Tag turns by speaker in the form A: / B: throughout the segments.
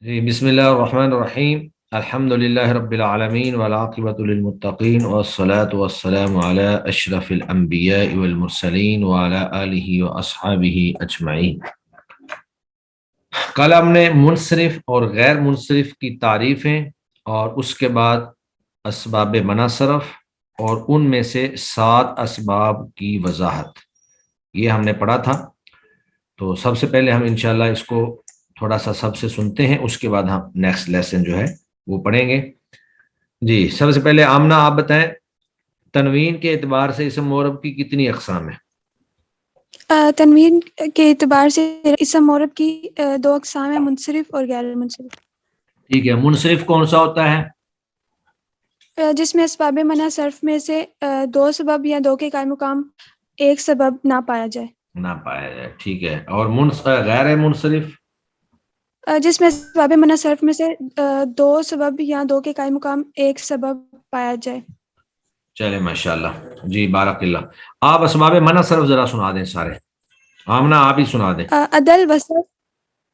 A: جی بسم اللہ الرحمن الرحیم الحمد للہ رب العالمین والعاقبۃ للمتقین والصلاة والسلام علی اشرف الانبیاء والمرسلین وعلی آلہ واصحابہ اجمعین۔ کل ہم نے منصرف اور غیر منصرف کی تعریفیں اور اس کے بعد اسباب منع صرف اور ان میں سے 7 اسباب کی وضاحت یہ ہم نے پڑھا تھا۔ تو سب سے پہلے ہم انشاءاللہ اس کو تھوڑا سا سب سے سنتے ہیں، اس کے بعد ہم نیکسٹ لیسن جو ہے وہ پڑھیں گے۔ جی سب سے پہلے آمنہ آپ بتائیں تنوین کے اعتبار سے اسم معرب کی کتنی اقسام ہیں؟
B: تنوین کے اعتبار سے اسم معرب کی 2 اقسام ہیں، منصرف اور غیر منصرف۔
A: ٹھیک ہے، منصرف کون سا ہوتا ہے؟
B: جس میں اسباب منع صرف میں سے 2 سبب یا 2 کے قائم مقام 1 سبب نہ پایا جائے۔
A: نہ پایا جائے، ٹھیک ہے۔ اور غیر منصرف؟
B: جس میں اسباب منع صرف میں سے 2 سبب یا 2 کے قائم مقام 1 سبب پایا جائے۔
A: چلے ماشاءاللہ، جی بارک اللہ۔ آپ اسباب منع صرف ذرا سنا دیں سارے، آمنہ آپ ہی سنا دیں۔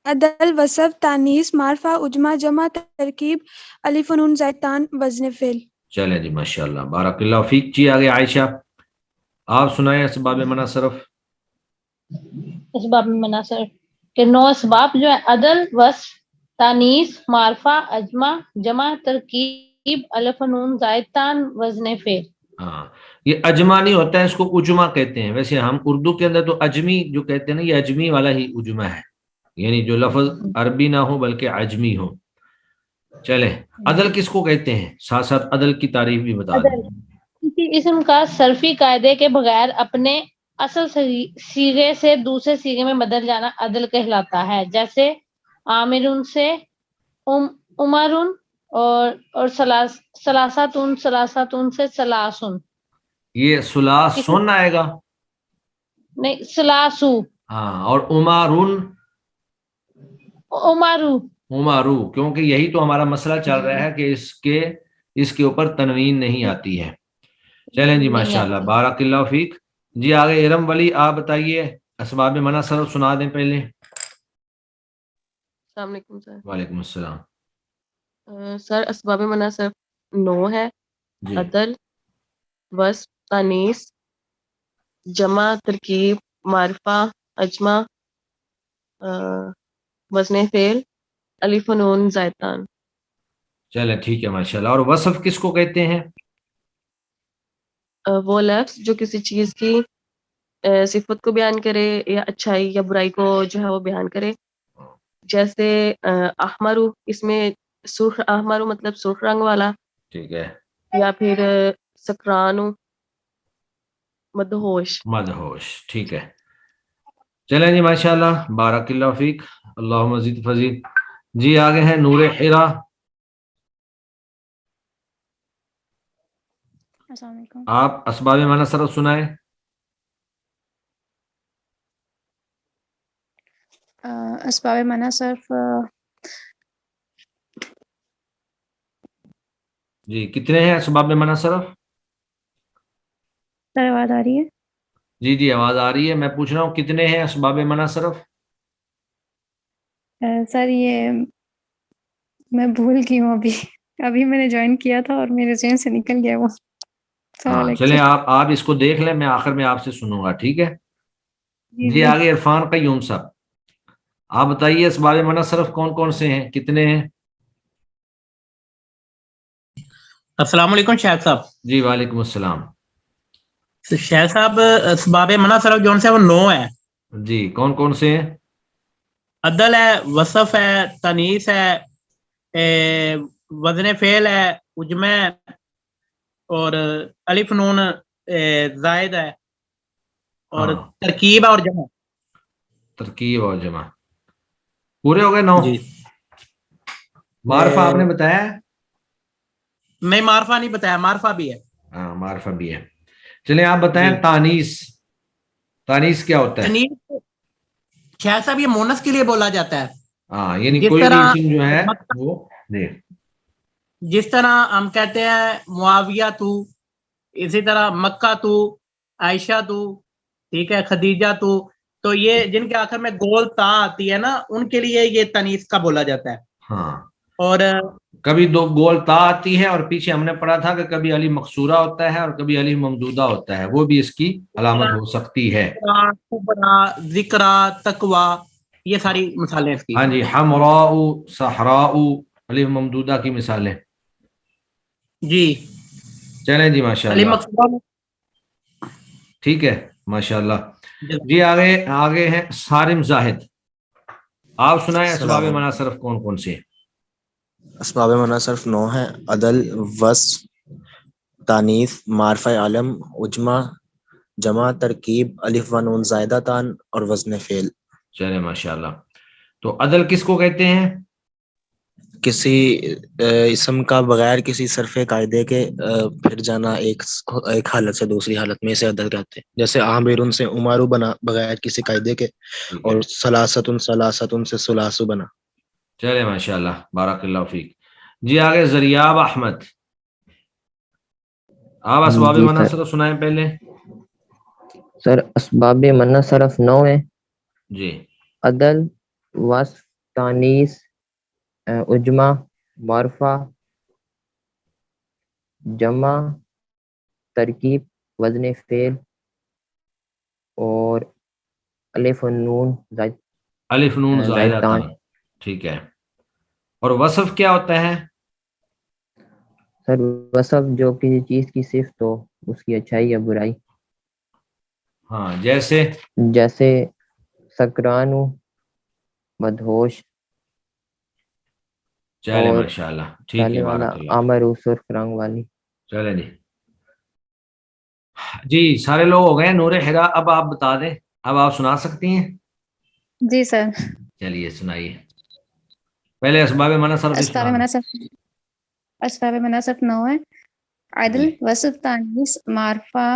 B: عدل، وصف، تانیث، معرفہ، عجمہ، جمع، ترکیب، الف و نون زائدتان، وزن فعل۔
A: چلے جی ماشاءاللہ بارک اللہ فیک۔ جی آگے عائشہ آپ سنائیں اسباب منع صرف۔
C: اسباب منع صرف کے 9 اسباب جو ہے عدل، وصف، تانیث، معرفہ، اجمع، جمع، ترکیب، الف و نون زائدتان، وزن فعل۔
A: ہاں یہ اجمع نہیں ہوتا ہے، اس کو اجمع کہتے ہیں۔ ویسے ہم اردو کے اندر تو اجمی جو کہتے ہیں نا، یہ اجمی والا ہی اجمع ہے، یعنی جو لفظ عربی نہ ہو بلکہ عجمی ہو۔ چلے عدل کس کو کہتے ہیں؟ ساتھ ساتھ عدل کی تعریف بھی بتا دیں۔
C: کسی اسم کا صرفی قاعدے کے بغیر اپنے اصل صیغے سے دوسرے صیغے میں بدل جانا عدل کہلاتا ہے، جیسے عامرن سے عمرن اور سلاساتن سے سلاسن۔
A: یہ سلاسن آئے گا؟
C: نہیں، سلاسو۔
A: ہاں، اور عمرن عمرو، کیونکہ یہی تو ہمارا مسئلہ چل رہا ہے کہ اس کے اوپر تنوین نہیں آتی ہے۔ چلیں جی ماشاءاللہ بارک اللہ فیک۔ جی آگے ارم ولی آپ بتائیے اسباب منع صرف سنا دیں پہلے۔
D: السلام علیکم سر۔
A: وعلیکم السلام۔
D: سر اسباب منع صرف 9 ہے،
A: جی
D: عدل، وصف، تانیث، جمع، ترکیب، معرفہ، اجمع، وزن فعل، الف و نون زائدتان۔
A: چلے ٹھیک ہے ماشاءاللہ۔ اور وصف کس کو کہتے ہیں؟
D: وہ لفظ جو کسی چیز کی صفت کو بیان کرے یا اچھائی یا برائی کو جو ہے وہ بیان کرے، جیسے احمرو، اس میں سرخ، احمرو مطلب سرخ رنگ والا،
A: ٹھیک ہے،
D: یا پھر سکرانو، مدہوش۔
A: ٹھیک ہے۔ چلیں جی ماشاءاللہ بارک اللہ فیک، اللہ مزید فضید۔ جی آگے ہیں نور حرا۔
B: السلام علیکم۔
A: آپ اسباب منع صرف سنائیں۔
B: اسباب منع صرف
A: جی کتنے ہیں اسباب منع صرف؟
B: سر آواز آ رہی ہے؟
A: جی آواز آ رہی ہے، میں پوچھ رہا ہوں کتنے ہیں اسباب منع صرف؟
B: سر یہ میں بھول گئی ہوں، ابھی میں نے جوائن کیا تھا اور میرے ذہن سے نکل گیا وہ۔
A: ہاں چلیں آپ اس کو دیکھ لیں، میں آخر میں آپ سے سنوں گا، ٹھیک ہے؟ جی آگے عرفان قیوم صاحب آپ بتائیے اسباب منع صرف کون کون سے ہیں، کتنے ہیں؟
E: السلام علیکم شیخ صاحب۔
A: جی وعلیکم السلام۔
E: شیخ صاحب اسباب منع صرف جو ہے وہ 9 ہے۔
A: جی کون کون سے ہیں؟
E: عدل ہے، وصف ہے، تانیث ہے، وزن فعل ہے، عجمہ ہے، اور الف نون زائد ہے، اور ترکیب اور جمع۔
A: ترکیب اور جمع پورے ہو گئے 9؟
E: جی
A: معرفہ آپ نے بتایا؟
E: نہیں معرفہ نہیں بتایا، معرفہ بھی ہے۔
A: ہاں معرفہ بھی ہے۔ چلیں آپ بتائیں تانیث کیا ہوتا ہے؟
E: شیخ صاحب یہ مونس کے لیے بولا جاتا ہے۔
A: ہاں یعنی کوئی بھی اسم جو ہے وہ
E: جس طرح ہم کہتے ہیں معاویہ تو، اسی طرح مکہ تو، عائشہ تو، ٹھیک ہے، خدیجہ تو یہ جن کے آخر میں گول تا آتی ہے نا، ان کے لیے یہ تانیث کا بولا جاتا ہے۔
A: ہاں
E: اور
A: کبھی دو گول تا آتی ہے، اور پیچھے ہم نے پڑھا تھا کہ کبھی الف مقصورہ ہوتا ہے اور کبھی الف ممدودہ ہوتا ہے، وہ بھی اس کی علامت ہو سکتی ہے۔
E: کبرا، ذکرا، تقوا، یہ ساری مثالیں اس کی۔
A: ہاں جی، حمراء، صحراء، الف ممدودہ کی مثالیں۔
E: جی
A: چلیں جی ماشاء
E: علی
A: اللہ،
E: مقصود۔
A: ٹھیک ہے ماشاء اللہ۔ جی آگے ہیں صارم زاہد، آپ سنائیں اسباب
F: السلام
A: منع صرف کون کون سے؟
F: اسباب منع صرف 9 ہیں: عدل، وصف، تانیث، معرفہ عالم، عجمہ، جمع، ترکیب، الف و نون زائدہ تان اور وزن فعل۔
A: چلے ماشاء اللہ۔ تو عدل کس کو کہتے ہیں؟
F: کسی اسم کا بغیر کسی صرف قاعدے کے پھر جانا ایک حالت سے دوسری حالت میں، اسے عدل کہتے ہیں۔ جیسے عامرن سے عمارو بنا بغیر کسی قاعدے کے،
A: ٹھیک ہے،
F: اور سلاستن سے سلاسو بنا۔
A: چلے ماشاء اللہ، بارک اللہ فیک۔ جی آگے زریاب احمد، آپ اسباب
G: جی
A: منع
G: سر،
A: صرف سنائیں پہلے۔
G: سر اسباب منع صرف 9 ہیں:
A: جی
G: عدل، وصف، تانیث، عجمہ، معرفہ، جمع، ترکیب، وزن فعل اور الف و نون
A: الف نون زائدہ
G: زائدتان۔
A: تان، ٹھیک ہے۔ اور وصف کیا ہوتا ہے؟
G: سر وصف جو کسی چیز کی صفت ہو، اس کی اچھائی یا برائی،
A: ہاں جیسے
G: جیسے سکران، مدہوش،
A: چلے
G: اور
A: ماشاء اللہ، ٹھیک
G: پہلے
A: ہے،
G: والا
A: بارک اللہ فیک۔
G: آمر سرخ رنگ والی۔
A: چلے جی، جی سارے لوگ ہو گئے نور حرا، اب آپ بتا دیں، اب آپ سنا سکتی ہیں؟
H: جی سر،
A: چلیے سنائیے، پہلے اسباب منع صرف ہی
H: اسباب
A: سنا دیں۔
H: منع صرف 9 ہے: عدل،
A: جی
H: وصف، تانیث، معرفہ،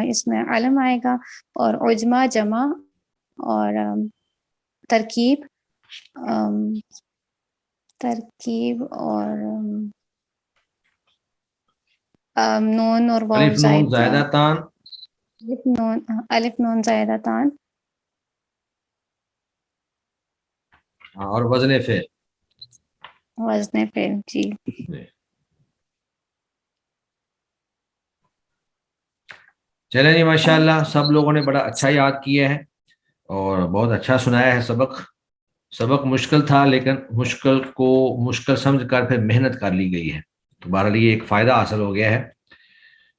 H: اس میں علم آئے گا، اور عجمہ، جمع، اور ترکیب، اور نون اور واو
A: الف نون زائدہ تان،
H: الف نون زائدہ تان،
A: اور وزن فعل۔
H: وزن فعل۔ جی
A: چلیں جی ماشاء اللہ، سب لوگوں نے بڑا اچھا یاد کیا ہے اور بہت اچھا سنایا ہے سبق مشکل تھا، لیکن مشکل کو مشکل سمجھ کر پھر محنت کر لی گئی ہے، تو بہرحال یہ ایک فائدہ حاصل ہو گیا ہے۔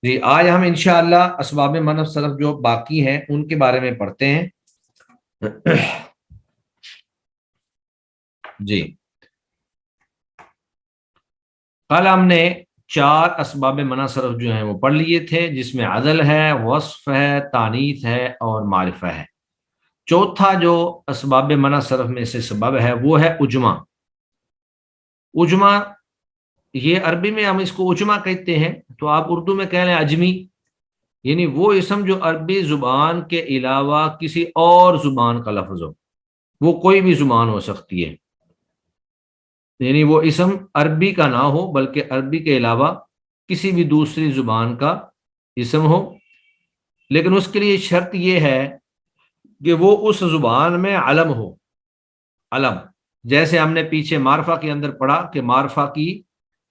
A: جی آج ہم انشاءاللہ اسباب منع صرف جو باقی ہیں ان کے بارے میں پڑھتے ہیں۔ جی کل ہم نے 4 اسباب منع صرف جو ہیں وہ پڑھ لیے تھے، جس میں عدل ہے، وصف ہے، تانیث ہے اور معرفہ ہے۔ چوتھا جو اسباب منع صرف میں سے سبب ہے وہ ہے عجمہ۔ عجمہ یہ عربی میں ہم اس کو عجمہ کہتے ہیں، تو آپ اردو میں کہہ لیں اجمی، یعنی وہ اسم جو عربی زبان کے علاوہ کسی اور زبان کا لفظ ہو، وہ کوئی بھی زبان ہو سکتی ہے، یعنی وہ اسم عربی کا نہ ہو بلکہ عربی کے علاوہ کسی بھی دوسری زبان کا اسم ہو، لیکن اس کے لیے شرط یہ ہے کہ وہ اس زبان میں علم ہو۔ علم جیسے ہم نے پیچھے معرفہ کے اندر پڑھا کہ معرفہ کی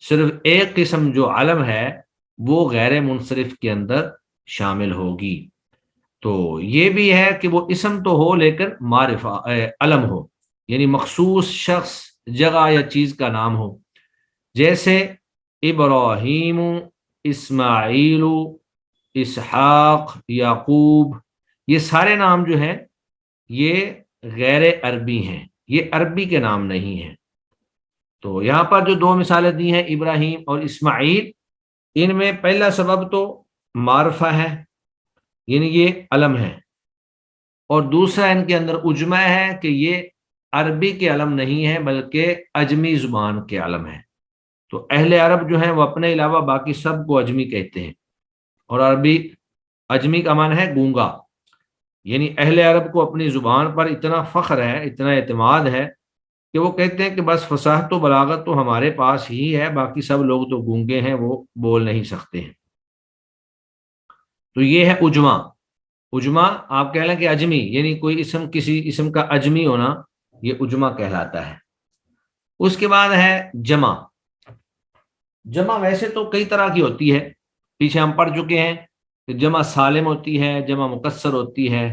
A: صرف ایک قسم جو علم ہے وہ غیر منصرف کے اندر شامل ہوگی، تو یہ بھی ہے کہ وہ اسم تو ہو لیکن معرفہ علم ہو، یعنی مخصوص شخص، جگہ یا چیز کا نام ہو، جیسے ابراہیم، اسماعیل، اسحاق، یعقوب، یہ سارے نام جو ہیں یہ غیر عربی ہیں، یہ عربی کے نام نہیں ہیں۔ تو یہاں پر جو 2 مثالیں دی ہیں ابراہیم اور اسماعیل، ان میں پہلا سبب تو معرفہ ہے، یعنی یہ علم ہے، اور دوسرا ان کے اندر عجمہ ہے کہ یہ عربی کے علم نہیں ہے بلکہ اجمی زبان کے علم ہے۔ تو اہل عرب جو ہیں وہ اپنے علاوہ باقی سب کو اجمی کہتے ہیں، اور عربی اجمی کا معنی ہے گونگا، یعنی اہل عرب کو اپنی زبان پر اتنا فخر ہے، اتنا اعتماد ہے کہ وہ کہتے ہیں کہ بس فصاحت و بلاغت تو ہمارے پاس ہی ہے، باقی سب لوگ تو گونگے ہیں، وہ بول نہیں سکتے ہیں۔ تو یہ ہے عجمہ۔ عجمہ آپ کہہ لیں کہ اجمی، یعنی کوئی اسم کسی اسم کا اجمی ہونا، یہ عجمہ کہلاتا ہے۔ اس کے بعد ہے جمع. جمع ویسے تو کئی طرح کی ہوتی ہے، پیچھے ہم پڑھ چکے ہیں کہ جمع سالم ہوتی ہے، جمع مکسر ہوتی ہے،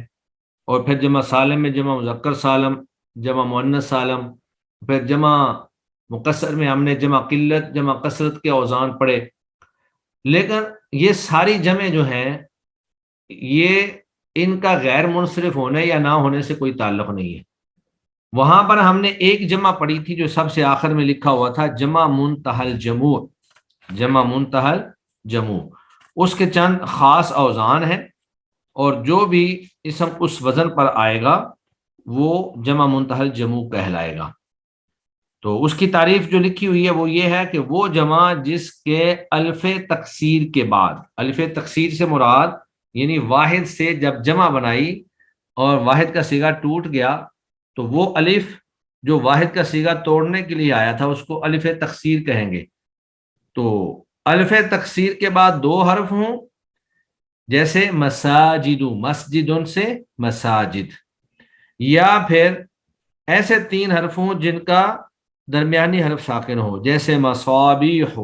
A: اور پھر جمع سالم میں جمع مذکر سالم، جمع مؤنث سالم، پھر جمع مکسر میں ہم نے جمع قلت، جمع کثرت کے اوزان پڑھے. لیکن یہ ساری جمع جو ہیں یہ ان کا غیر منصرف ہونے یا نہ ہونے سے کوئی تعلق نہیں ہے. وہاں پر ہم نے ایک جمع پڑھی تھی جو سب سے آخر میں لکھا ہوا تھا، جمع منتہی الجموع. جمع منتہی الجموع اس کے چند خاص اوزان ہیں، اور جو بھی اسم اس وزن پر آئے گا وہ جمع منتہی الجموع کہلائے گا. تو اس کی تعریف جو لکھی ہوئی ہے وہ یہ ہے کہ وہ جمع جس کے الف تکسیر کے بعد، الف تکسیر سے مراد یعنی واحد سے جب جمع بنائی اور واحد کا صیغہ ٹوٹ گیا تو وہ الف جو واحد کا صیغہ توڑنے کے لیے آیا تھا اس کو الف تکسیر کہیں گے. تو الف تکسیر کے بعد دو حرف ہوں، جیسے مساجد، مسجد سے مساجد، یا پھر ایسے تین حرف ہوں جن کا درمیانی حرف ساکن ہو، جیسے مصابیح،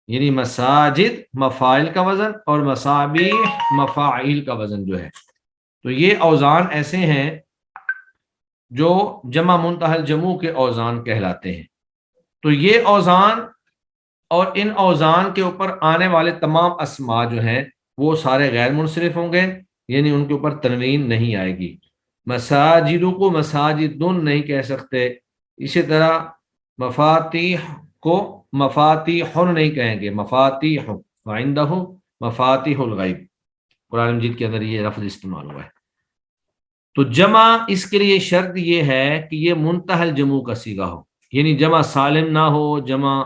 A: یعنی مساجد مفاعل کا وزن اور مصابیح مفاعیل کا وزن جو ہے. تو یہ اوزان ایسے ہیں جو جمع منتہی الجموع کے اوزان کہلاتے ہیں. تو یہ اوزان اور ان اوزان کے اوپر آنے والے تمام اسماء جو ہیں وہ سارے غیر منصرف ہوں گے، یعنی ان کے اوپر تنوین نہیں آئے گی. مساجد کو مساجدن نہیں کہہ سکتے، اسی طرح مفاتیح کو مفاتیح نہیں کہیں گے، مفاتیح، وعندہ مفاتیح الغیب. قرآن مجید کے اندر یہ لفظ استعمال ہوا ہے. تو جمع اس کے لیے شرط یہ ہے کہ یہ منتہی الجموع کا صیغہ ہو، یعنی جمع سالم نہ ہو، جمع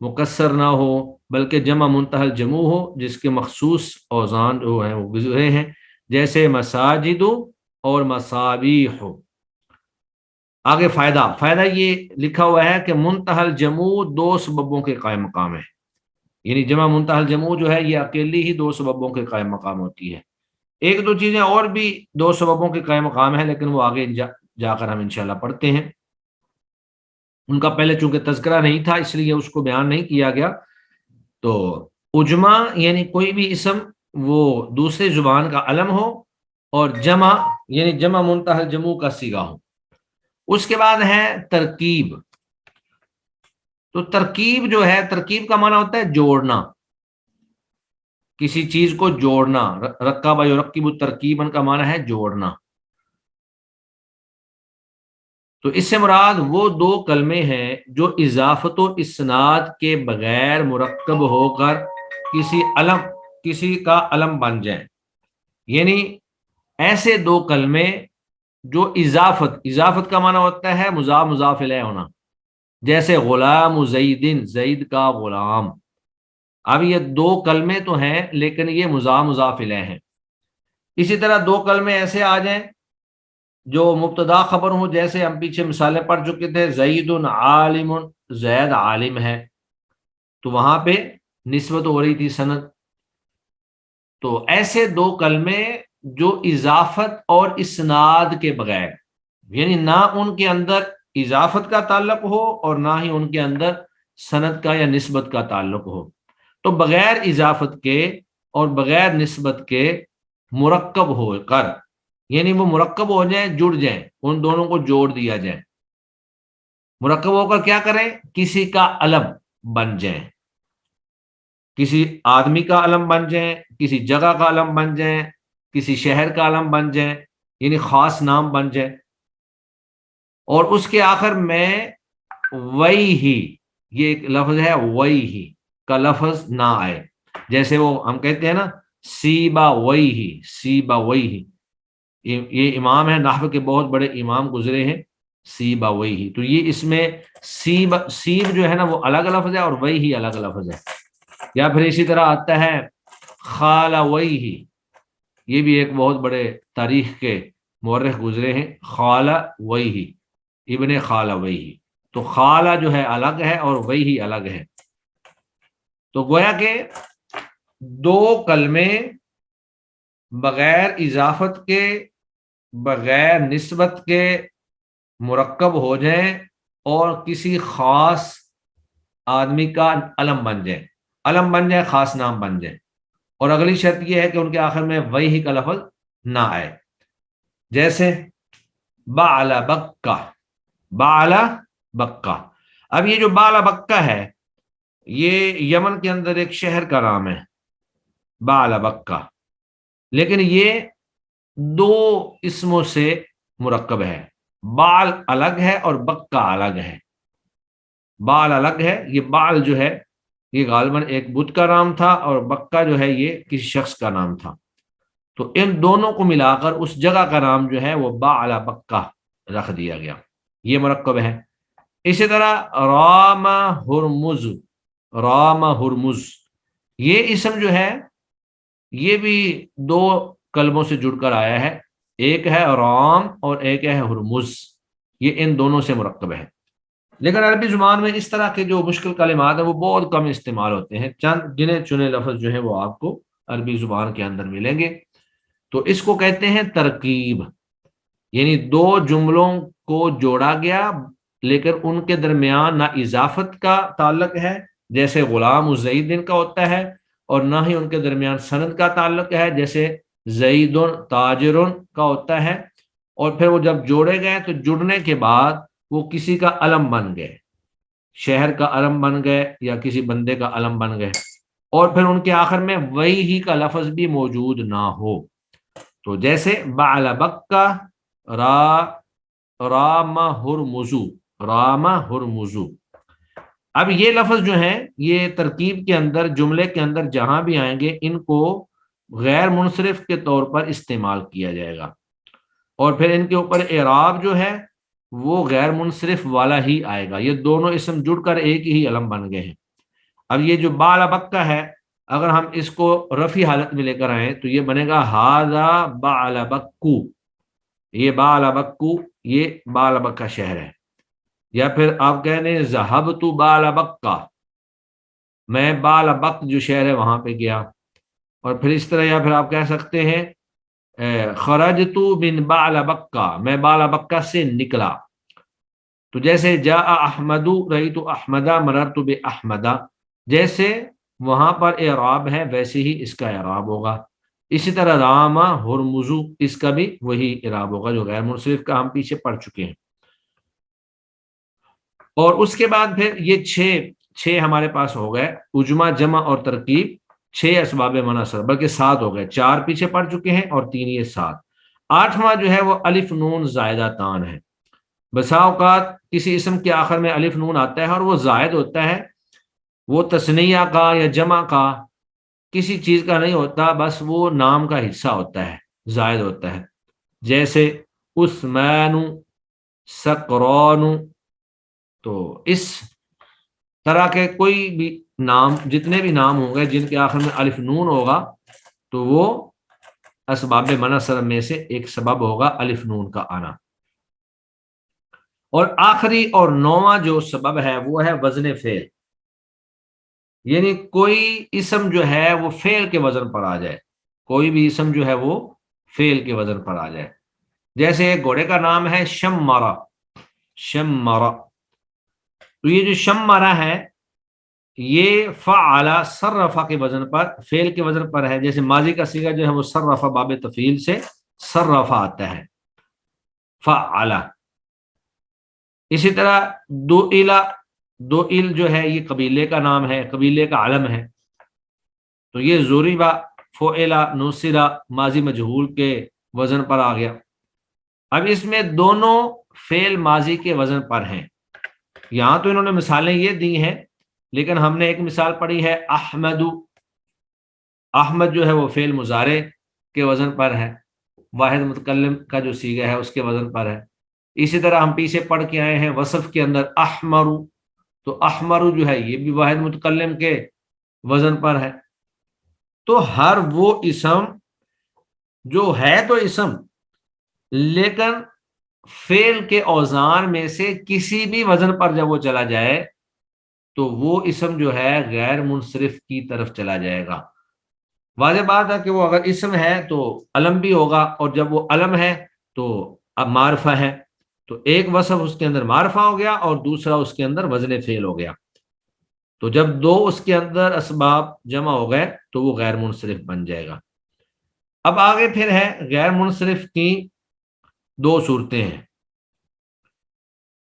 A: مکسر نہ ہو، بلکہ جمع منتہی الجموع ہو جس کے مخصوص اوزان جو ہیں وہ گزرے ہیں، جیسے مساجد اور مصابیح. آگے فائدہ یہ لکھا ہوا ہے کہ منتہی الجموع دو سببوں کے قائم مقام ہے، یعنی جمع منتہی الجموع جو ہے یہ اکیلی ہی دو سببوں کے قائم مقام ہوتی ہے. ایک دو چیزیں اور بھی دو سببوں کے قائم مقام ہیں، لیکن وہ آگے جا کر ہم انشاءاللہ پڑھتے ہیں. ان کا پہلے چونکہ تذکرہ نہیں تھا اس لیے اس کو بیان نہیں کیا گیا. تو اجمع یعنی کوئی بھی اسم وہ دوسرے زبان کا علم ہو، اور جمع یعنی جمع منتہی الجموع کا صیغہ ہو. اس کے بعد ہے ترکیب. تو ترکیب جو ہے، ترکیب کا معنی ہوتا ہے جوڑنا، کسی چیز کو جوڑنا. رکب یرکب ترکیبا کا معنی ہے جوڑنا. تو اس سے مراد وہ دو کلمے ہیں جو اضافت و اسناد کے بغیر مرکب ہو کر کسی کا علم بن جائیں. یعنی ایسے دو کلمے جو اضافت کا معنی ہوتا ہے مضاف مضاف الیہ ہونا، جیسے غلام زیدن، زید کا غلام. اب یہ دو کلمے تو ہیں لیکن یہ مضاف مضاف الیہ ہیں. اسی طرح دو کلمے ایسے آ جائیں جو مبتدا خبر ہوں، جیسے ہم پیچھے مثالیں پڑھ چکے تھے، زید عالم، زید عالم ہے، تو وہاں پہ نسبت ہو رہی تھی سند. تو ایسے دو کلمے جو اضافت اور اسناد کے بغیر، یعنی نہ ان کے اندر اضافت کا تعلق ہو اور نہ ہی ان کے اندر سند کا یا نسبت کا تعلق ہو، تو بغیر اضافت کے اور بغیر نسبت کے مرکب ہو کر، یعنی وہ مرکب ہو جائیں، جڑ جائیں، ان دونوں کو جوڑ دیا جائے. مرکب ہو کر کیا کریں؟ کسی کا علم بن جائیں، کسی آدمی کا علم بن جائیں، کسی جگہ کا علم بن جائیں، کسی شہر کا علم بن جائیں، یعنی خاص نام بن جائے. اور اس کے آخر میں وہی، یہ ایک لفظ ہے وہی کا لفظ نہ آئے. جیسے وہ ہم کہتے ہیں نا سیبا وہی، سیبا وہی، یہ امام ہے نحو کے بہت بڑے امام گزرے ہیں، سیبا وہی. تو یہ اس میں سیب جو ہے نا وہ الگ لفظ ہے اور وہی الگ لفظ ہے. یا پھر اسی طرح آتا ہے خالہ وہی، یہ بھی ایک بہت بڑے تاریخ کے مورخ گزرے ہیں، خالہ وہی، ابن خالہ وہی. تو خالہ جو ہے الگ ہے اور وہی الگ ہے. تو گویا کہ دو کلمے بغیر اضافت کے، بغیر نسبت کے مرکب ہو جائیں اور کسی خاص آدمی کا علم بن جائے، علم بن جائے، خاص نام بن جائے، اور اگلی شرط یہ ہے کہ ان کے آخر میں وہی کا لفظ نہ آئے، جیسے بعل بکہ، بعل بکہ۔ اب یہ جو بعل بکہ ہے یہ یمن کے اندر ایک شہر کا نام ہے، بعل بکہ، لیکن یہ دو اسموں سے مرکب ہے، بعل الگ ہے اور بکہ الگ ہے۔ بعل الگ ہے، یہ بعل جو ہے یہ غالباً ایک بت کا نام تھا، اور بکہ جو ہے یہ کسی شخص کا نام تھا، تو ان دونوں کو ملا کر اس جگہ کا نام جو ہے وہ بعل بکہ رکھ دیا گیا، یہ مرکب ہے۔ اسی طرح رام ہرمز، رام ہرمز، یہ اسم جو ہے یہ بھی دو کلموں سے جڑ کر آیا ہے، ایک ہے رام اور ایک ہے ہرمز، یہ ان دونوں سے مرکب ہے۔ لیکن عربی زبان میں اس طرح کے جو مشکل کلمات ہیں وہ بہت کم استعمال ہوتے ہیں، چند گنے چنے لفظ جو ہیں وہ آپ کو عربی زبان کے اندر ملیں گے، تو اس کو کہتے ہیں ترکیب، یعنی دو جملوں کو جوڑا گیا لیکن ان کے درمیان نہ اضافت کا تعلق ہے جیسے غلام و زید کا ہوتا ہے، اور نہ ہی ان کے درمیان سند کا تعلق ہے جیسے زید تاجر کا ہوتا ہے، اور پھر وہ جب جوڑے گئے تو جڑنے کے بعد وہ کسی کا علم بن گئے، شہر کا علم بن گئے یا کسی بندے کا علم بن گئے، اور پھر ان کے آخر میں وہی ہی کا لفظ بھی موجود نہ ہو، تو جیسے بعل بکہ رام ہرمزو، رام ہرمزو۔ اب یہ لفظ جو ہیں یہ ترکیب کے اندر، جملے کے اندر جہاں بھی آئیں گے ان کو غیر منصرف کے طور پر استعمال کیا جائے گا، اور پھر ان کے اوپر اعراب جو ہے وہ غیر منصرف والا ہی آئے گا، یہ دونوں اسم جڑ کر ایک ہی علم بن گئے ہیں۔ اب یہ جو بعل بکہ ہے اگر ہم اس کو رفعی حالت میں لے کر آئیں تو یہ بنے گا ھذا بعل بکو، یہ بعل بکو، یہ بعل بکہ شہر ہے، یا پھر آپ کہہ دیں ذہبت بعل بکہ، میں بعل بک جو شہر ہے وہاں پہ گیا، اور پھر اس طرح، یا پھر آپ کہہ سکتے ہیں خرجت من بعل بکہ، میں بعل بکہ سے نکلا، تو جیسے جاء احمد رأیت احمدا مررت باحمدا، جیسے وہاں پر اعراب ہے ویسے ہی اس کا اعراب ہوگا۔ اسی طرح رام ہرمزو، اس کا بھی وہی اعراب ہوگا جو غیر منصرف کا ہم پیچھے پڑھ چکے ہیں۔ اور اس کے بعد پھر یہ چھ ہمارے پاس ہو گئے، اجمع، جمع اور ترکیب، 6 اسباب منع صرف، بلکہ 7 ہو گئے، 4 پیچھے پڑھ چکے ہیں اور 3 یہ 7۔ 8واں جو ہے وہ الف نون زائدہ تان ہے۔ بسا اوقات کسی اسم کے آخر میں الف نون آتا ہے اور وہ زائد ہوتا ہے، وہ تثنیہ کا یا جمع کا کسی چیز کا نہیں ہوتا، بس وہ نام کا حصہ ہوتا ہے، زائد ہوتا ہے، جیسے عثمان، سقران، تو اس طرح کے کوئی بھی نام، جتنے بھی نام ہوں گے جن کے آخر میں الف نون ہوگا تو وہ اسباب منع صرف میں سے ایک سبب ہوگا الف نون کا آنا۔ اور آخری اور 9واں جو سبب ہے وہ ہے وزن فعل، یعنی کوئی اسم جو ہے وہ فعل کے وزن پر آ جائے، کوئی بھی اسم جو ہے وہ فعل کے وزن پر آ جائے، جیسے ایک گھوڑے کا نام ہے شمرا، شمرا، تو یہ جو شمرا ہے یہ فعل صرفہ کے وزن پر، فعل کے وزن پر ہے، جیسے ماضی کا صیغہ جو ہے وہ صرفہ باب تفعیل سے صرفہ آتا ہے، فعل۔ اسی طرح دوئل جو ہے یہ قبیلے کا نام ہے، قبیلے کا علم ہے، تو یہ ضریبہ، فعلا، نصرہ ماضی مجہول کے وزن پر آ گیا۔ اب اس میں دونوں فعل ماضی کے وزن پر ہیں، یہاں تو انہوں نے مثالیں یہ دی ہیں، لیکن ہم نے ایک مثال پڑھی ہے احمد، احمد جو ہے وہ فعل مضارع کے وزن پر ہے، واحد متکلم کا جو صیغہ ہے اس کے وزن پر ہے۔ اسی طرح ہم پیچھے پڑھ کے آئے ہیں وصف کے اندر احمر، تو احمر جو ہے یہ بھی واحد متکلم کے وزن پر ہے۔ تو ہر وہ اسم جو ہے تو اسم لیکن فعل کے اوزان میں سے کسی بھی وزن پر جب وہ چلا جائے تو وہ اسم جو ہے غیر منصرف کی طرف چلا جائے گا۔ واضح بات ہے کہ وہ اگر اسم ہے تو علم بھی ہوگا، اور جب وہ علم ہے تو اب معرفہ ہے، تو ایک وصف اس کے اندر معرفہ ہو گیا اور دوسرا اس کے اندر وزن فعل ہو گیا. تو جب دو اس کے اندر اسباب جمع ہو گئے تو وہ غیر منصرف بن جائے گا. اب آگے پھر ہے غیر منصرف کی دو صورتیں ہیں.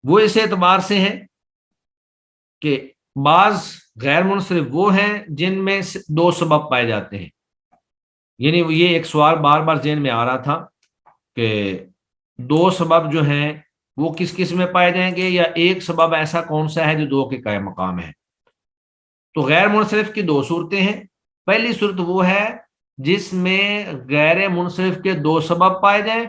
A: وہ اس اعتبار سے ہیں کہ بعض غیر منصرف وہ ہیں جن میں دو سبب پائے جاتے ہیں. یعنی یہ ایک سوال بار بار ذہن میں آ رہا تھا کہ دو سبب جو ہیں وہ کس کس میں پائے جائیں گے، یا ایک سبب ایسا کون سا ہے جو دو کے قائم مقام ہے. تو غیر منصرف کی دو صورتیں ہیں. پہلی صورت وہ ہے جس میں غیر منصرف کے دو سبب پائے جائیں،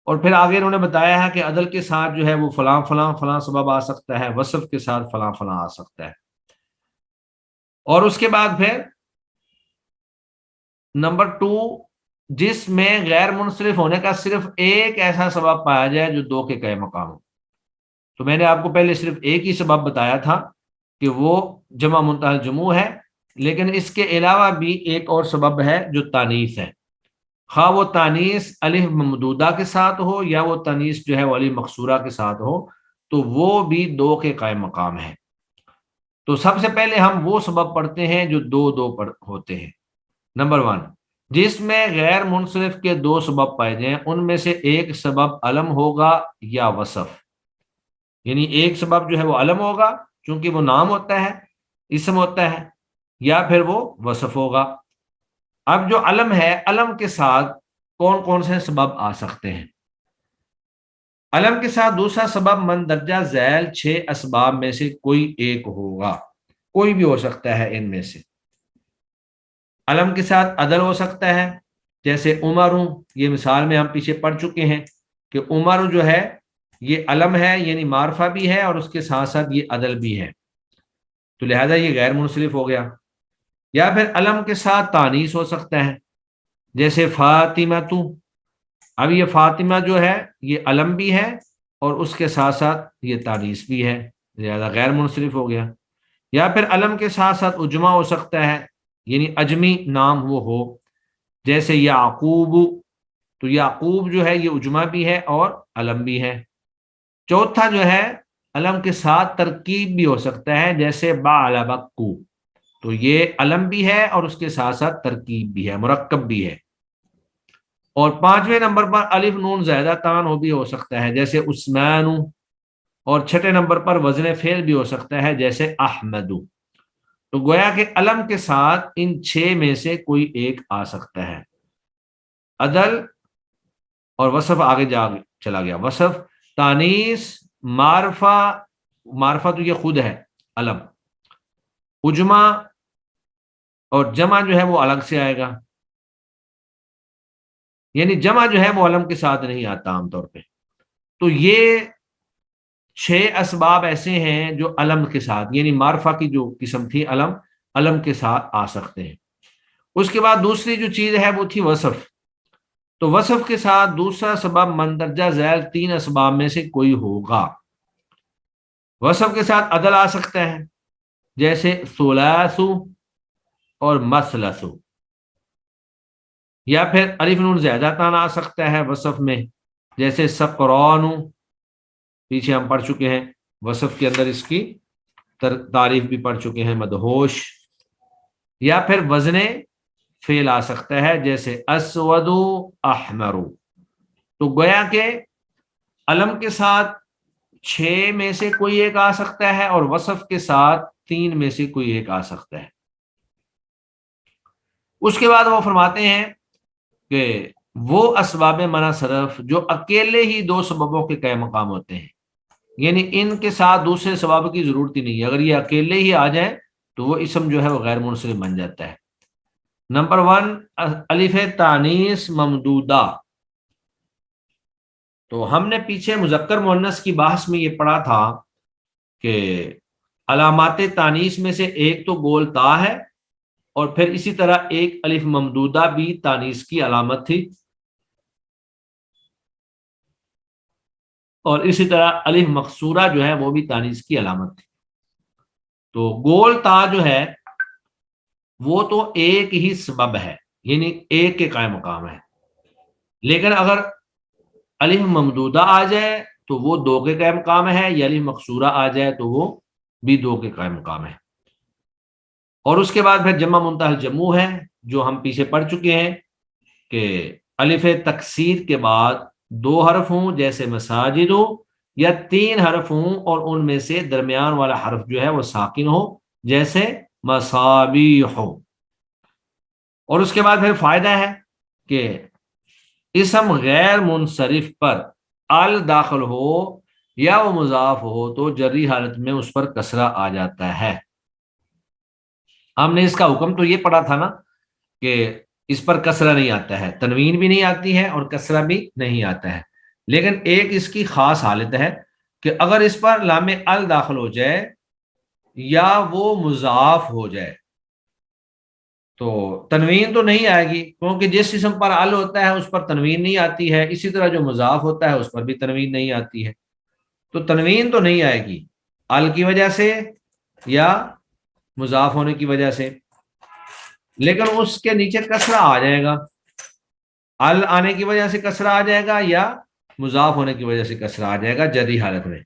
A: اور پھر آگے انہوں نے بتایا ہے کہ عدل کے ساتھ جو ہے وہ فلاں فلاں فلاں سبب آ سکتا ہے، وصف کے ساتھ فلاں فلاں آ سکتا ہے. اور اس کے بعد پھر نمبر 2 جس میں غیر منصرف ہونے کا صرف ایک ایسا سبب پایا جائے جو دو کے قائم مقام ہو. تو میں نے آپ کو پہلے صرف ایک ہی سبب بتایا تھا کہ وہ جمع منتہی الجموع ہے، لیکن اس کے علاوہ بھی ایک اور سبب ہے جو تانیث ہے. خواہ وہ تانیث الف ممدودہ کے ساتھ ہو یا وہ تانیث جو ہے وہ الف مقصورہ کے ساتھ ہو، تو وہ بھی دو کے قائم مقام ہے. تو سب سے پہلے ہم وہ سبب پڑھتے ہیں جو دو دو پر ہوتے ہیں. نمبر 1 جس میں غیر منصرف کے دو سبب پائے جائیں، ان میں سے ایک سبب علم ہوگا یا وصف. یعنی ایک سبب جو ہے وہ علم ہوگا چونکہ وہ نام ہوتا ہے، اسم ہوتا ہے، یا پھر وہ وصف ہوگا. اب جو علم ہے، علم کے ساتھ کون کون سے سبب آ سکتے ہیں؟ علم کے ساتھ دوسرا سبب مندرجہ ذیل 6 اسباب میں سے کوئی ایک ہوگا، کوئی بھی ہو سکتا ہے ان میں سے. علم کے ساتھ عدل ہو سکتا ہے، جیسے عمر، یہ مثال میں ہم پیچھے پڑھ چکے ہیں کہ عمر جو ہے یہ علم ہے، یعنی معرفہ بھی ہے اور اس کے ساتھ ساتھ یہ عدل بھی ہے، تو لہذا یہ غیر منصرف ہو گیا. یا پھر علم کے ساتھ تانیث ہو سکتا ہے، جیسے فاطمہ. اب یہ فاطمہ جو ہے یہ علم بھی ہے اور اس کے ساتھ ساتھ یہ تانیث بھی ہے، لہذا غیر منصرف ہو گیا. یا پھر علم کے ساتھ ساتھ اجمہ ہو سکتا ہے، یعنی اجمی نام وہ ہو، جیسے یعقوب. تو یعقوب جو ہے یہ اجمہ بھی ہے اور علم بھی ہے. چوتھا جو ہے علم کے ساتھ ترکیب بھی ہو سکتا ہے، جیسے بعلبکو. تو یہ علم بھی ہے اور اس کے ساتھ ساتھ ترکیب بھی ہے، مرکب بھی ہے. اور 5ویں نمبر پر الف نون زائدہ تان ہو بھی ہو سکتا ہے، جیسے عثمان. اور 6 نمبر پر وزن فعل بھی ہو سکتا ہے، جیسے احمد. تو گویا کہ علم کے ساتھ ان 6 میں سے کوئی ایک آ سکتا ہے. عدل اور وصف آگے چلا گیا. وصف، تانیث، معرفہ تو یہ خود ہے علم، اجمہ اور جمع جو ہے وہ الگ سے آئے گا. یعنی جمع جو ہے وہ علم کے ساتھ نہیں آتا عام طور پہ. تو یہ 6 اسباب ایسے ہیں جو علم کے ساتھ، یعنی معرفہ کی جو قسم تھی علم کے ساتھ آ سکتے ہیں. اس کے بعد دوسری جو چیز ہے وہ تھی وصف. تو وصف کے ساتھ دوسرا سبب مندرجہ ذیل 3 اسباب میں سے کوئی ہوگا. وصف کے ساتھ عدل آ سکتا ہے، جیسے ثلاث اور مثلث. یا پھر الف نون زائدہ تان آ سکتا ہے وصف میں، جیسے سقران. پیچھے ہم پڑھ چکے ہیں وصف کے اندر اس کی تعریف بھی پڑھ چکے ہیں، مدہوش. یا پھر وزن فعل آ سکتا ہے، جیسے اسود احمر. تو گویا کہ علم کے ساتھ 6 میں سے کوئی ایک آ سکتا ہے اور وصف کے ساتھ 3 میں سے کوئی ایک آ سکتا ہے. اس کے بعد وہ فرماتے ہیں کہ وہ اسباب منع صرف جو اکیلے ہی 2 سببوں کے قائم مقام ہوتے ہیں، یعنی ان کے ساتھ دوسرے سبب کی ضرورت ہی نہیں ہے، اگر یہ اکیلے ہی آ جائیں تو وہ اسم جو ہے وہ غیر منصرف بن جاتا ہے. نمبر 1 الف تانیث ممدودہ. تو ہم نے پیچھے مذکر مؤنث کی بحث میں یہ پڑھا تھا کہ علامات تانیث میں سے ایک تو گول تا ہے، اور پھر اسی طرح ایک الف ممدودہ بھی تانیث کی علامت تھی، اور اسی طرح الف مقصورہ جو ہے وہ بھی تانیث کی علامت تھی. تو گول تا جو ہے وہ تو ایک ہی سبب ہے، یعنی ایک کے قائم مقام ہے. لیکن اگر الف ممدودہ آ جائے تو وہ 2 کے قائم مقام ہے، یا الف مقصورہ آ جائے تو وہ بھی 2 کے قائم مقام ہے. اور اس کے بعد پھر جمع منتہی الجموع ہے جو ہم پیچھے پڑھ چکے ہیں کہ الف تکسیر کے بعد 2 حرف ہوں جیسے مساجد ہو، یا 3 حرف ہوں اور ان میں سے درمیان والا حرف جو ہے وہ ساکن ہو جیسے مصابیح ہو. اور اس کے بعد پھر فائدہ ہے کہ اسم غیر منصرف پر ال داخل ہو یا وہ مضاف ہو تو جری حالت میں اس پر کسرہ آ جاتا ہے. ہم نے اس کا حکم تو یہ پڑھا تھا نا کہ اس پر کسرہ نہیں آتا ہے، تنوین بھی نہیں آتی ہے اور کسرہ بھی نہیں آتا ہے. لیکن ایک اس کی خاص حالت ہے کہ اگر اس پر لام ال داخل ہو جائے یا وہ مضاف ہو جائے تو تنوین تو نہیں آئے گی، کیونکہ جس اسم پر ال ہوتا ہے اس پر تنوین نہیں آتی ہے، اسی طرح جو مضاف ہوتا ہے اس پر بھی تنوین نہیں آتی ہے. تو تنوین تو نہیں آئے گی ال کی وجہ سے یا مضاف ہونے کی وجہ سے، لیکن اس کے نیچے کسرہ آ جائے گا. ال آنے کی وجہ سے کسرہ آ جائے گا یا مضاف ہونے کی وجہ سے کسرہ آ جائے گا جری حالت میں،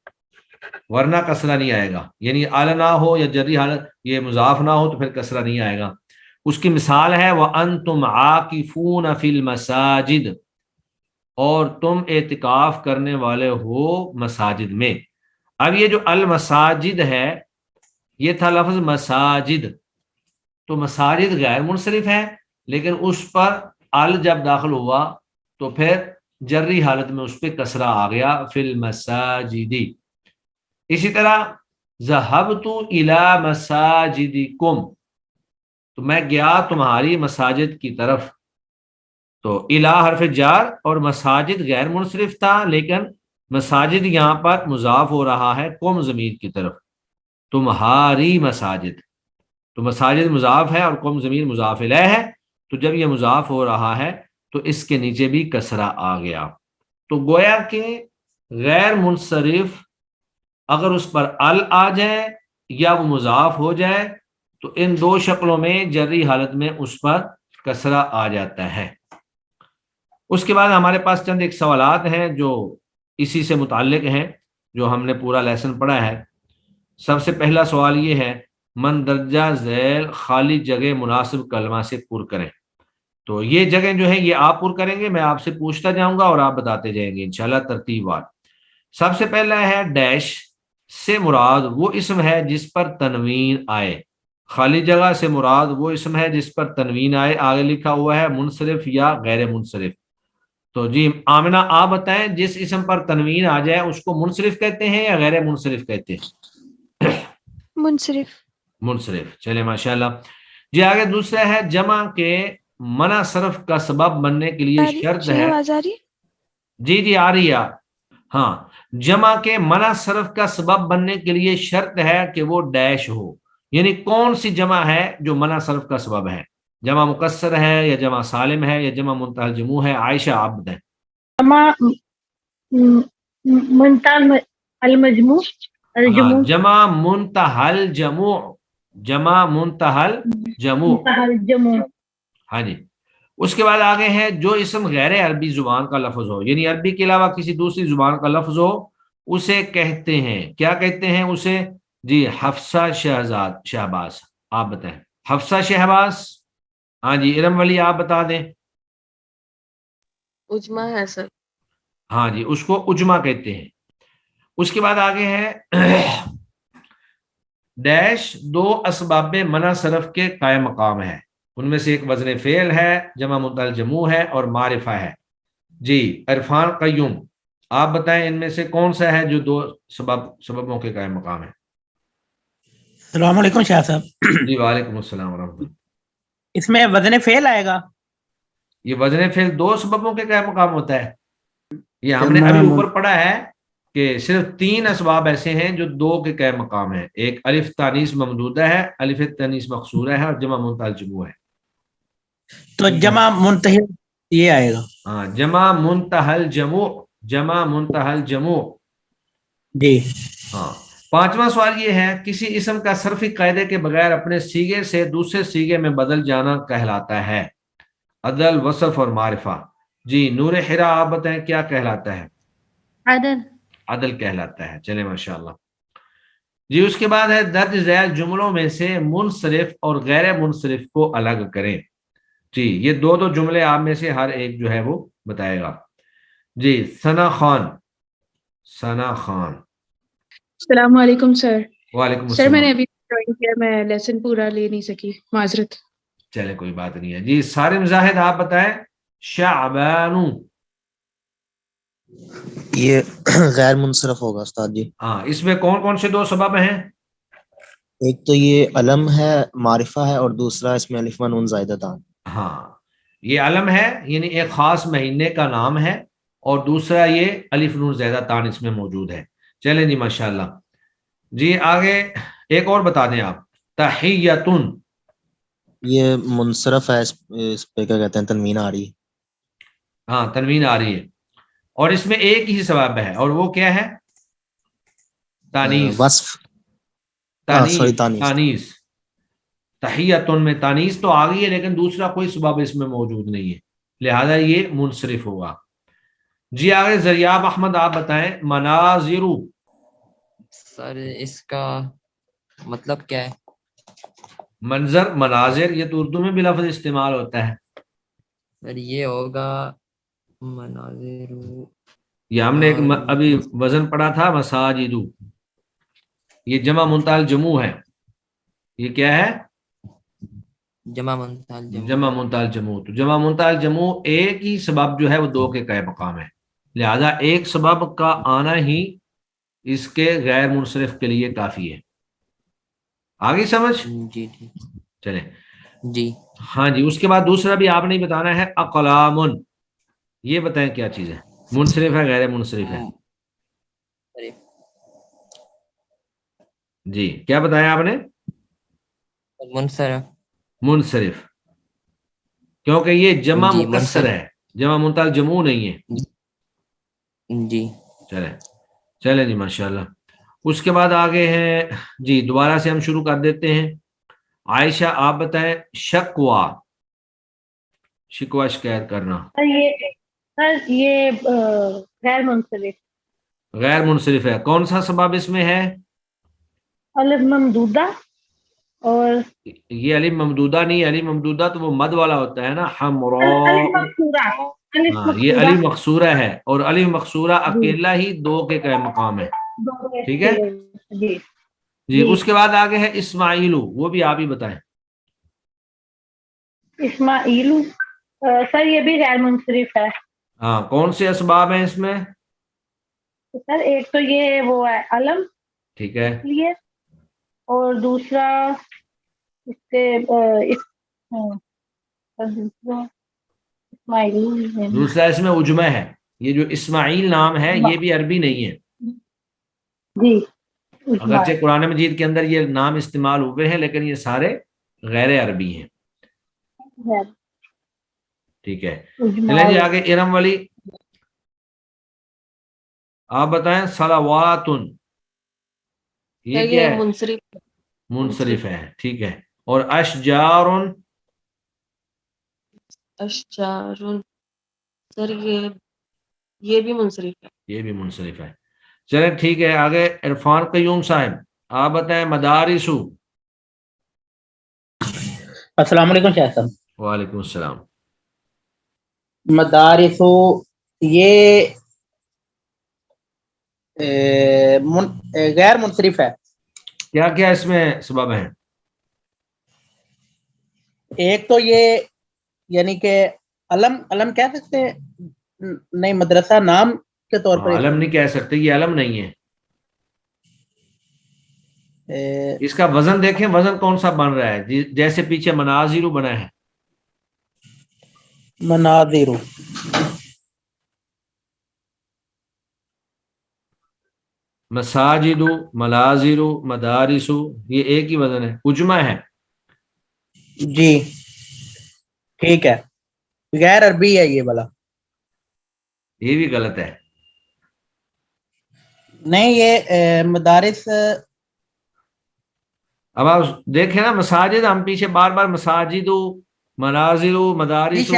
A: ورنہ کسرہ نہیں آئے گا. یعنی ال نہ ہو یا جری حالت یہ مضاف نہ ہو تو پھر کسرہ نہیں آئے گا. اس کی مثال ہے وَأَنْتُمْ عَاكِفُونَ فِي الْمَسَاجِدِ، اور تم اعتکاف کرنے والے ہو مساجد میں. اب یہ جو المساجد ہے یہ تھا لفظ مساجد، تو مساجد غیر منصرف ہے لیکن اس پر ال جب داخل ہوا تو پھر جری حالت میں اس پہ کسرہ آ گیا فی المساجد. اسی طرح ذهبت الى مساجدکم، تو میں گیا تمہاری مساجد کی طرف. تو الہ حرف جار اور مساجد غیر منصرف تھا لیکن مساجد یہاں پر مضاف ہو رہا ہے قوم ضمیر کی طرف، تمہاری مساجد. تو مساجد مضاف ہے اور قوم ضمیر مضاف الیہ ہے، تو جب یہ مضاف ہو رہا ہے تو اس کے نیچے بھی کسرہ آ گیا. تو گویا کہ غیر منصرف اگر اس پر ال آ جائے یا وہ مضاف ہو جائے تو ان 2 شکلوں میں جری حالت میں اس پر کسرہ آ جاتا ہے. اس کے بعد ہمارے پاس چند ایک سوالات ہیں جو اسی سے متعلق ہیں جو ہم نے پورا لیسن پڑھا ہے. سب سے پہلا سوال یہ ہے مندرجہ ذیل خالی جگہ مناسب کلمہ سے پر کریں. تو یہ جگہ جو ہے یہ آپ پر کریں گے، میں آپ سے پوچھتا جاؤں گا اور آپ بتاتے جائیں گے انشاءاللہ ترتیب وار. سب سے پہلا ہے ڈیش سے مراد وہ اسم ہے جس پر تنوین آئے. خالی جگہ سے مراد وہ اسم ہے جس پر تنوین آئے، آگے لکھا ہوا ہے منصرف یا غیر منصرف. تو جی آمنہ آپ بتائیں جس اسم پر تنوین آ جائے اس کو منصرف کہتے ہیں یا غیر منصرف کہتے ہیں؟
B: منصرف.
A: منصرف. چلے ماشاءاللہ. جی آگے دوسرا ہے جمع کے منع صرف کا سبب بننے کے لیے شرط ہے.
B: آواز آ رہی؟
A: جی آ رہی ہے. ہاں، جمع کے منع صرف کا سبب بننے کے لیے شرط ہے کہ وہ ڈیش ہو. یعنی کون سی جمع ہے جو منع صرف کا سبب ہے؟ جمع مکسر ہے یا جمع سالم ہے یا جمع منتہی الجموع ہے؟ عائشہ آپ بتائیں.
C: جمع منتہی المجموع الجموع.
A: جمع منتہی الجموع. جمع منتہی الجموع. ہاں جی. اس کے بعد آگے ہے جو اسم غیر عربی زبان کا لفظ ہو، یعنی عربی کے علاوہ کسی دوسری زبان کا لفظ ہو، اسے کہتے ہیں کیا کہتے ہیں اسے؟ جی حفصہ شہباز آپ بتائیں. حفصہ شہباز. ہاں جی ارم ولی آپ بتا دیں.
D: اجمہ ہے سر.
A: ہاں جی اس کو اجمہ کہتے ہیں. اس کے بعد آگے ہے ڈیش 2 اسباب منع صرف کے قائم مقام ہے، ان میں سے ایک وزن فعل ہے، جمع منتہی الجموع ہے اور معرفہ ہے. جی عرفان قیوم آپ بتائیں ان میں سے کون سا ہے جو 2 سببوں کے قائم مقام ہے؟
E: السلام علیکم شاہ صاحب.
A: جی وعلیکم السلام ورحمۃ اللہ.
E: اس میں وزن فعل آئے گا؟
A: یہ وزن فعل 2 سببوں کے قائم مقام ہوتا ہے. یہ ہم نے ابھی اوپر پڑھا ہے کہ صرف 3 اسباب ایسے ہیں جو 2 کے قائم مقام ہیں. ایک الف تانیث ممدودہ ہے، الف تانیث مقصورہ ہے اور جمع منتہی الجموع ہے.
E: تو جمع منتہی یہ آئے گا.
A: ہاں جمع منتہی الجموع. جمع منتہی الجموع.
E: جی
A: ہاں. 5واں سوال یہ ہے کسی اسم کا صرفی قاعدے کے بغیر اپنے سیغے سے دوسرے سیغے میں بدل جانا کہلاتا ہے. عدل، وصف اور معرفہ. جی نور حرا آپ بتائیں کیا کہلاتا ہے؟
C: عدل.
A: عدل کہلاتا ہے. چلے ماشاءاللہ جی. اس کے بعد ہے درج ذیل جملوں میں سے منصرف اور غیر منصرف کو الگ کریں. جی یہ دو جملے آپ میں سے ہر ایک جو ہے وہ بتائے گا. جی ثنا خان. ثنا خان.
I: السلام علیکم سر.
A: وعلیکم
I: سر میں نے
A: السلام.
I: ابھی جوائن کیا, میں لیسن پورا لے نہیں سکی, معذرت.
A: چلے کوئی بات نہیں ہے. جی سارم زاہد آپ بتائیں. شعبان.
F: یہ غیر منصرف ہوگا استاد جی.
A: ہاں اس میں کون کون سے 2 سبب ہیں؟
F: ایک تو یہ علم ہے, معرفہ ہے, اور دوسرا اس میں الف و نون زائدہ تان.
A: ہاں یہ علم ہے یعنی ایک خاص مہینے کا نام ہے, اور دوسرا یہ الف نون زیادہ تان اس میں موجود ہے. چلیں جی ماشاءاللہ. جی آگے ایک اور بتا دیں آپ. تحیتن.
F: یہ منصرف ہے, اس پہ کیا کہتے ہیں, تنوین آ رہی ہے.
A: ہاں تنوین آ رہی ہے, اور اس میں ایک ہی سبب ہے, اور وہ کیا ہے؟ تانیث.
F: وصف.
A: تانیث.
F: تانیث.
A: تانیث. تحیتن میں تانیث تو آ گئی ہے, لیکن دوسرا کوئی سبب اس میں موجود نہیں ہے, لہذا یہ منصرف ہوگا. جی آگے زریاب احمد آپ بتائیں. مناظر.
J: سر اس کا مطلب کیا ہے؟
A: منظر, مناظر, یہ تو اردو میں بھی لفظ استعمال ہوتا ہے.
J: سر یہ ہوگا مناظر.
A: یہ ہم نے ایک ابھی وزن پڑھا تھا مساجد, یہ جمع منتہی جمع ہے. یہ کیا ہے؟
J: جمع منتہی جمع.
A: جمع منتہی جمع. تو جمع منتہی جمع ایک ہی سبب جو ہے وہ 2 کے قائم مقام ہے, لہذا ایک سبب کا آنا ہی اس کے غیر منصرف کے لیے کافی ہے. آگے سمجھ؟
J: جی جی
A: چلیں
J: جی.
A: ہاں جی. اس کے بعد دوسرا بھی آپ نے بتانا ہے. اقلام. یہ بتائیں کیا چیز ہے, منصرف ہے غیر منصرف ہے؟ جی کیا بتایا آپ نے؟
J: منصرف.
A: منصرف, کیونکہ یہ جمع
J: جی
A: مکسر ہے, جمع منتہی جمع نہیں ہے.
J: جی
A: چلیں جی ماشاءاللہ. اس کے بعد آگے ہیں جی, دوبارہ سے ہم شروع کر دیتے ہیں. عائشہ آپ بتائیں. شکوہ. شکوہ شکایت کرنا.
C: یہ غیر منصرف.
A: غیر منصرف ہے. کون سا سبب اس میں ہے؟
C: الف ممدودہ. اور
A: یہ الف ممدودہ نہیں, الف ممدودہ تو وہ مد والا ہوتا ہے نا.
C: الف مقصورہ.
A: ہاں یہ الف مقصورہ ہے, اور الف مقصورہ اکیلا ہی 2 کے قائم مقام ہے. ٹھیک ہے جی. اس کے بعد آگے ہے اسماعیل, وہ بھی آپ ہی بتائیں.
C: اسماعیل سر یہ بھی غیر منصرف ہے.
A: ہاں کون سے اسباب ہیں اس میں؟
C: سر ایک تو یہ وہ ہے علم.
A: ٹھیک ہے.
C: لیے, اور دوسرا اس کے
A: دوسرا اس میں اجمہ ہے. یہ جو اسماعیل نام ہے یہ بھی عربی نہیں ہے.
C: جی
A: اگرچہ قرآن مجید کے اندر یہ نام استعمال ہوئے ہیں, لیکن یہ سارے غیر عربی ہیں. ٹھیک ہے. چلیں جی آگے ارم والی آپ بتائیں. صلوات. یہ کیا ہے؟
D: منصرف.
A: منصرف ہے. ٹھیک ہے. اور اشجار.
D: اشجار سر یہ بھی منصرف ہے.
A: یہ بھی منصرف ہے. چلیں ٹھیک ہے. آگے عرفان قیوم صاحب آپ بتائیں. مدارس.
E: السلام علیکم شاہ صاحب.
A: وعلیکم السلام.
E: مدارس یہ غیر منصرف ہے.
A: کیا کیا اس میں سبب ہیں؟
E: ایک تو یہ یعنی کہ علم کہہ سکتے ہیں, نہیں مدرسہ نام کے طور پر.
A: علم نہیں کہہ سکتے, یہ علم نہیں ہے. اس کا وزن دیکھیں, وزن کون سا بن رہا ہے؟ جیسے پیچھے مناظر بنا ہے.
E: مناظر.
A: مساجد, مناظر, مدارس, یہ ایک ہی وزن ہے, اجمہ ہے.
E: جی ٹھیک ہے. غیر عربی ہے یہ والا.
A: یہ بھی غلط ہے.
E: نہیں یہ مدارس.
A: اب آپ دیکھیں نا, مساجد ہم پیچھے بار بار مساجد, مناظر, مدارس.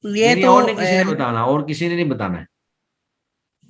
E: یہ تو
A: اور نہیں کسی نے بتانا, اور کسی نے نہیں بتانا ہے.